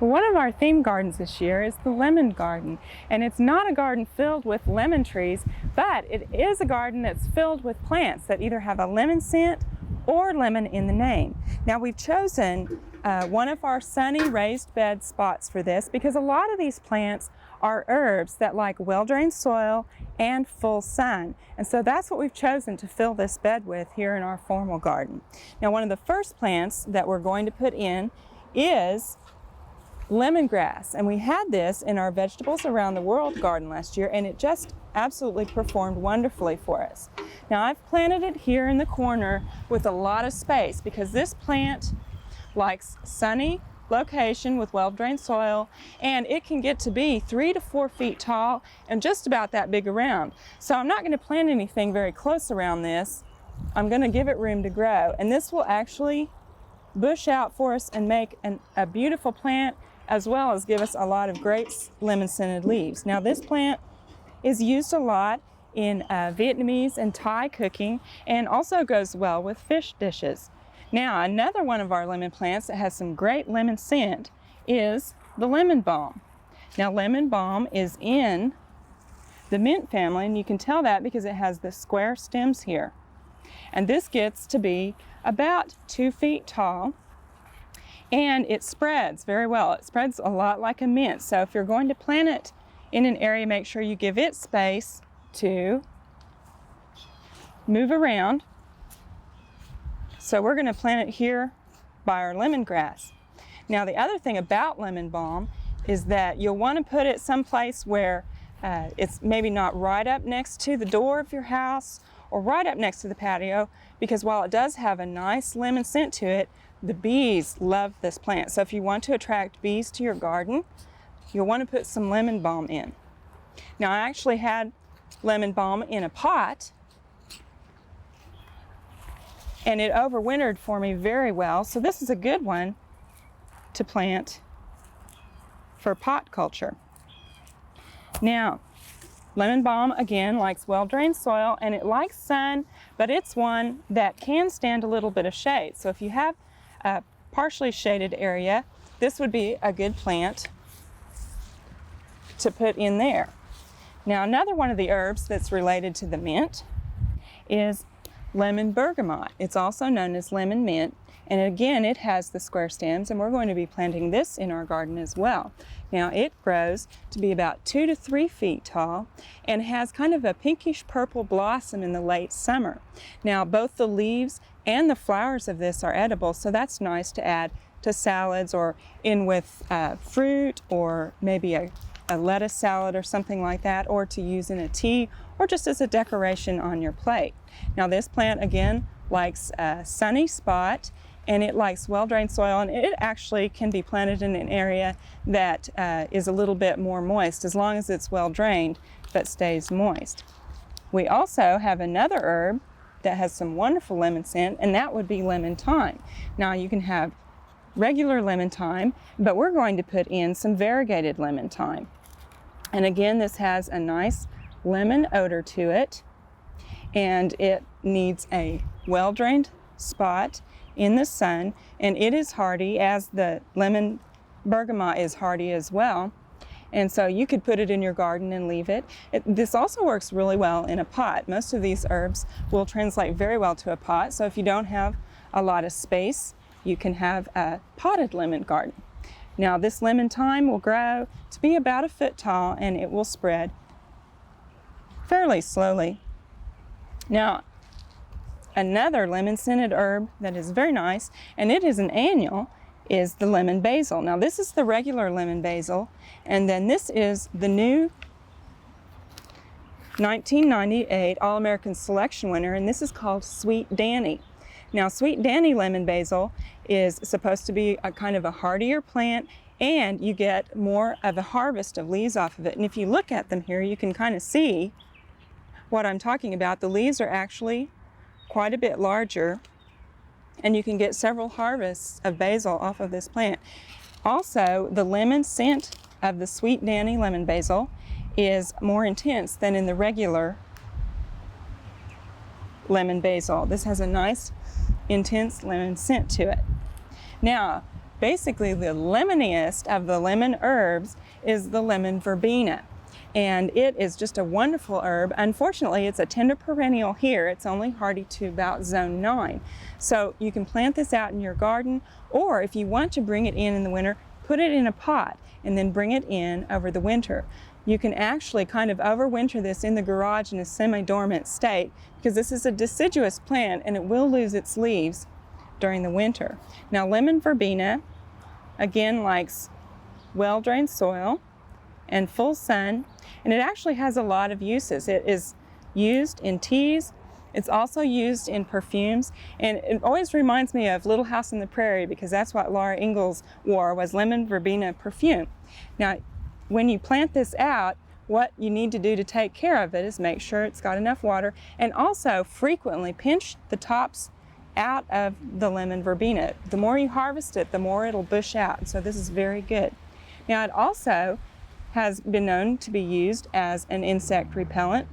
One of our theme gardens this year is the lemon garden, and it's not a garden filled with lemon trees, but it is a garden that's filled with plants that either have a lemon scent or lemon in the name. Now we've chosen one of our sunny raised bed spots for this because a lot of these plants are herbs that like well-drained soil and full sun, and so that's what we've chosen to fill this bed with here in our formal garden. Now one of the first plants that we're going to put in is lemongrass, and we had this in our Vegetables Around the World garden last year, and it just absolutely performed wonderfully for us. Now I've planted it here in the corner with a lot of space because this plant likes sunny location with well-drained soil, and it can get to be 3 to 4 feet tall and just about that big around. So I'm not going to plant anything very close around this. I'm going to give it room to grow, and this will actually bush out for us and make a beautiful plant, as well as give us a lot of great lemon-scented leaves. Now this plant is used a lot in Vietnamese and Thai cooking, and also goes well with fish dishes. Now another one of our lemon plants that has some great lemon scent is the lemon balm. Now lemon balm is in the mint family, and you can tell that because it has the square stems here. And this gets to be about 2 feet tall, and it spreads very well. It spreads a lot like a mint. So if you're going to plant it in an area, make sure you give it space to move around. So we're going to plant it here by our lemongrass. Now the other thing about lemon balm is that you'll want to put it someplace where it's maybe not right up next to the door of your house or right up next to the patio, because while it does have a nice lemon scent to it, the bees love this plant. So if you want to attract bees to your garden, you'll want to put some lemon balm in. Now I actually had lemon balm in a pot, and it overwintered for me very well. So this is a good one to plant for pot culture. Now, lemon balm, again, likes well-drained soil, and it likes sun, but it's one that can stand a little bit of shade. So if you have a partially shaded area, this would be a good plant to put in there. Now another one of the herbs that's related to the mint is lemon bergamot. It's also known as lemon mint, and again it has the square stems, and we're going to be planting this in our garden as well. Now it grows to be about 2 to 3 feet tall and has kind of a pinkish purple blossom in the late summer. Now both the leaves and the flowers of this are edible, so that's nice to add to salads or in with fruit, or maybe a lettuce salad or something like that, or to use in a tea, or just as a decoration on your plate. Now this plant again likes a sunny spot, and it likes well-drained soil, and it actually can be planted in an area that is a little bit more moist, as long as it's well-drained but stays moist. We also have another herb that has some wonderful lemon scent, and that would be lemon thyme. Now you can have regular lemon thyme, but we're going to put in some variegated lemon thyme. And again, this has a nice lemon odor to it, and it needs a well-drained spot in the sun, and it is hardy, as the lemon bergamot is hardy as well. And so you could put it in your garden and leave it. This also works really well in a pot. Most of these herbs will translate very well to a pot, so if you don't have a lot of space, you can have a potted lemon garden. Now this lemon thyme will grow to be about 1 foot tall, and it will spread fairly slowly. Now another lemon scented herb that is very nice, and it is an annual, is the lemon basil. Now this is the regular lemon basil, and then this is the new 1998 All-American Selection winner, and this is called Sweet Danny. Now Sweet Danny lemon basil is supposed to be a kind of a hardier plant, and you get more of a harvest of leaves off of it. And if you look at them here, you can kind of see what I'm talking about. The leaves are actually quite a bit larger, and you can get several harvests of basil off of this plant. Also, the lemon scent of the Sweet Danny lemon basil is more intense than in the regular lemon basil. This has a nice intense lemon scent to it. Now, basically the lemoniest of the lemon herbs is the lemon verbena. And it is just a wonderful herb. Unfortunately, it's a tender perennial here. It's only hardy to about zone 9. So you can plant this out in your garden, or if you want to bring it in the winter, put it in a pot and then bring it in over the winter. You can actually kind of overwinter this in the garage in a semi-dormant state because this is a deciduous plant and it will lose its leaves during the winter. Now, lemon verbena, again, likes well-drained soil and full sun, and it actually has a lot of uses. It is used in teas, it's also used in perfumes, and it always reminds me of Little House on the Prairie because that's what Laura Ingalls wore, was lemon verbena perfume. Now, when you plant this out, what you need to do to take care of it is make sure it's got enough water, and also frequently pinch the tops out of the lemon verbena. The more you harvest it, the more it'll bush out, so this is very good. Now, it also has been known to be used as an insect repellent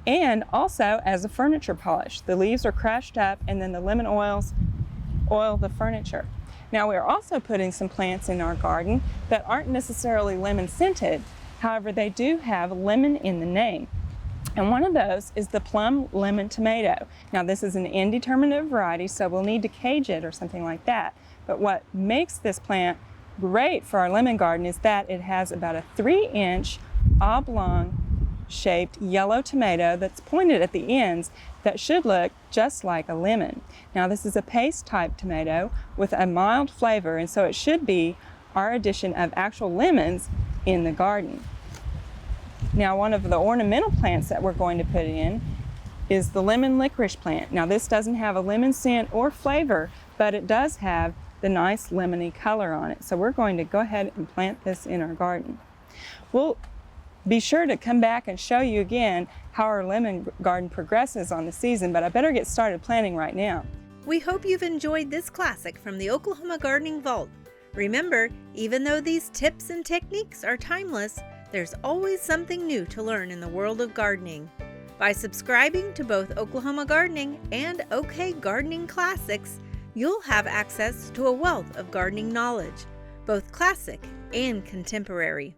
and also as a furniture polish. The leaves are crushed up and then the lemon oils oil the furniture. Now, we're also putting some plants in our garden that aren't necessarily lemon scented, however they do have lemon in the name. And one of those is the plum lemon tomato. Now, this is an indeterminate variety, so we'll need to cage it or something like that. But what makes this plant great for our lemon garden is that it has about a 3-inch oblong shaped yellow tomato that's pointed at the ends that should look just like a lemon. Now, this is a paste type tomato with a mild flavor, and so it should be our addition of actual lemons in the garden. Now, one of the ornamental plants that we're going to put in is the lemon licorice plant. Now, this doesn't have a lemon scent or flavor, but it does have the nice lemony color on it. So we're going to go ahead and plant this in our garden. We'll be sure to come back and show you again how our lemon garden progresses on the season, but I better get started planting right now. We hope you've enjoyed this classic from the Oklahoma Gardening Vault. Remember, even though these tips and techniques are timeless, there's always something new to learn in the world of gardening. By subscribing to both Oklahoma Gardening and OK Gardening Classics, you'll have access to a wealth of gardening knowledge, both classic and contemporary.